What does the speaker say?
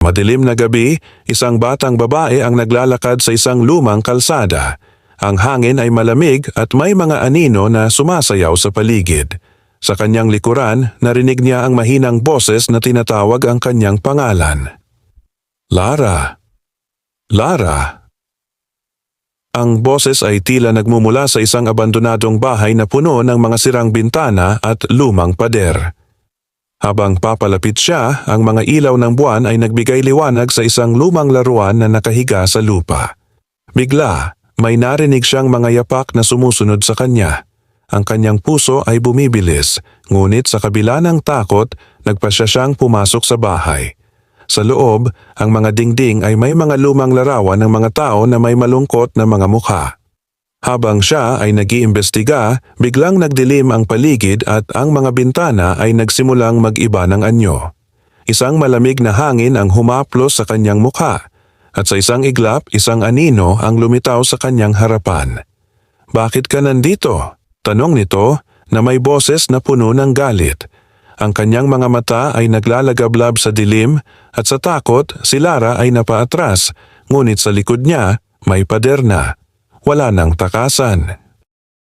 Madilim na gabi, isang batang babae ang naglalakad sa isang lumang kalsada. Ang hangin ay malamig at may mga anino na sumasayaw sa paligid. Sa kanyang likuran, narinig niya ang mahinang boses na tinatawag ang kanyang pangalan. Lara! Lara! Ang boses ay tila nagmumula sa isang abandonadong bahay na puno ng mga sirang bintana at lumang pader. Habang papalapit siya, ang mga ilaw ng buwan ay nagbigay liwanag sa isang lumang laruan na nakahiga sa lupa. Bigla, may narinig siyang mga yapak na sumusunod sa kanya. Ang kanyang puso ay bumibilis, ngunit sa kabila ng takot, nagpasya siyang pumasok sa bahay. Sa loob, ang mga dingding ay may mga lumang larawan ng mga tao na may malungkot na mga mukha. Habang siya ay nag-iimbestiga, biglang nagdilim ang paligid at ang mga bintana ay nagsimulang mag-iba ng anyo. Isang malamig na hangin ang humaplos sa kanyang mukha, at sa isang iglap, isang anino ang lumitaw sa kanyang harapan. "Bakit ka nandito?" tanong nito na may boses na puno ng galit. Ang kanyang mga mata ay naglalagablab sa dilim at sa takot si Lara ay napaatras, ngunit sa likod niya may pader na. Wala nang takasan.